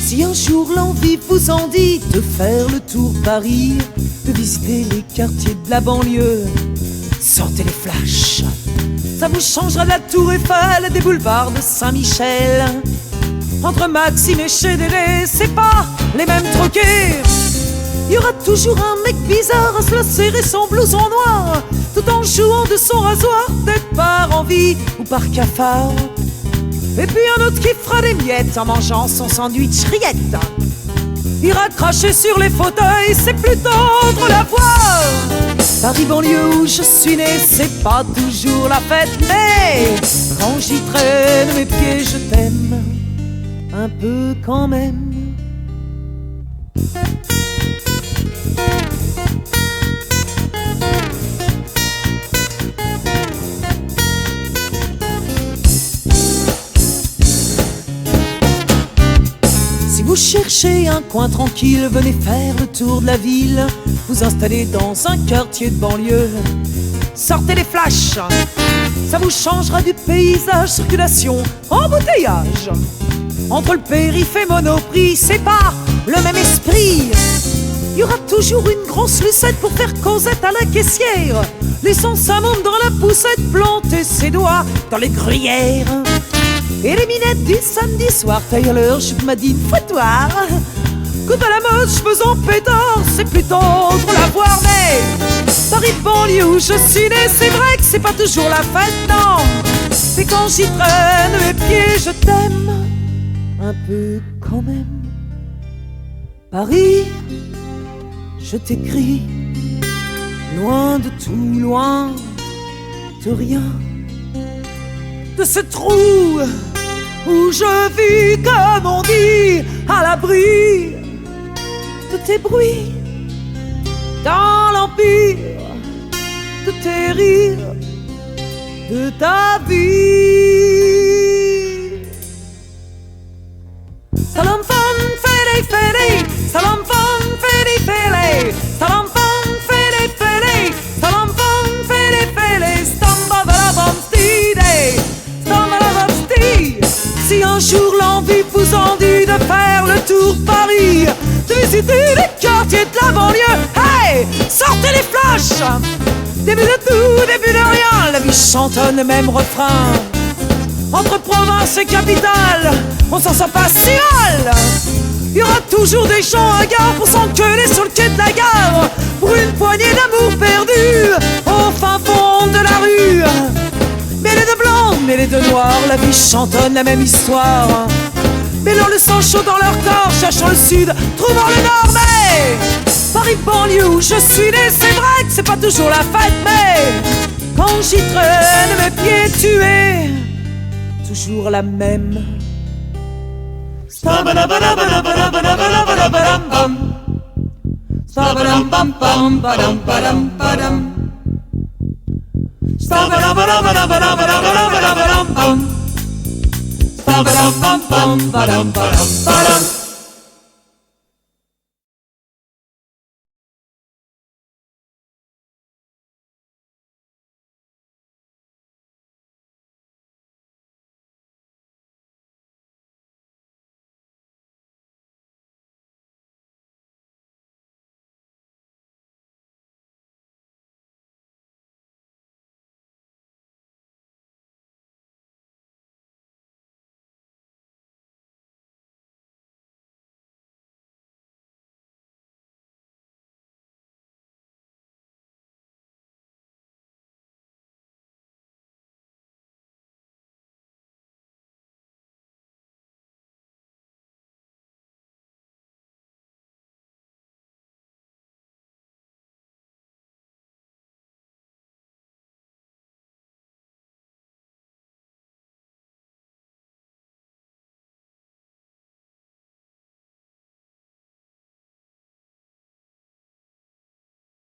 Si un jour l'envie vous en dit de faire le tour Paris, de visiter les quartiers de la banlieue, sortez les flashs. Ça vous changera de la Tour Eiffel, des boulevards de Saint-Michel. Entre Maxime et chez Dédé, c'est pas les mêmes troquets. Il y aura toujours un mec bizarre à se la serrer son blouson noir, tout en jouant de son rasoir, peut-être par envie ou par cafard. Et puis un autre qui fera des miettes en mangeant son sandwich rillette. Ira cracher sur les fauteuils, c'est plutôt drôle à voir. Paris banlieue où je suis né, c'est pas toujours la fête, mais quand j'y traîne mes pieds, je t'aime un peu quand même. Si vous cherchez un coin tranquille, venez faire le tour de la ville, vous installez dans un quartier de banlieue, sortez les flashs, ça vous changera du paysage, circulation, embouteillage. Entre le périph' et Monoprix, c'est pas le même esprit. Il y aura toujours une grosse lucette pour faire causette à la caissière, laissant sa môme dans la poussette, planter ses doigts dans les gruyères. Et les minettes du samedi soir taillent leur jupe madine fouettoir. Coupe à la mode, cheveux en pétard, c'est plutôt drôle à voir. Mais Paris banlieue où je suis né, c'est vrai que c'est pas toujours la fête, non. C'est quand j'y traîne mes pieds, je t'aime un peu quand même. Paris, je t'écris, loin de tout, loin de rien, de ce trou où je vis, comme on dit, à l'abri de tes bruits, dans l'empire de tes rires, de ta vie. Salam fam fede fede, salam fam fede fede, salam fam fede fede, salam fam fede fede, stamba bala bam stide, stamba bala bam stide. Si un jour l'envie vous en dit de faire le tour Paris, de visiter les quartiers de la banlieue, hey, sortez les flashs. Début de tout, début de rien, la vie chantonne le même refrain. Entre province et capitale, on s'en sort pas si mal. Il y aura toujours des gens à gare pour s'engueuler sur le quai de la gare, pour une poignée d'amour perdu au fin fond de la rue. Mais les deux blancs, mais les deux noirs, la vie chantonne la même histoire. Mêlant le sang chaud dans leur corps, cherchant le sud, trouvant le nord. Mais Paris banlieue où je suis né, c'est vrai que c'est pas toujours la fête, mais quand j'y traîne mes pieds, tu es toujours la même. Ba-dum-bum-bum, ba-dum-ba-dum-ba-dum.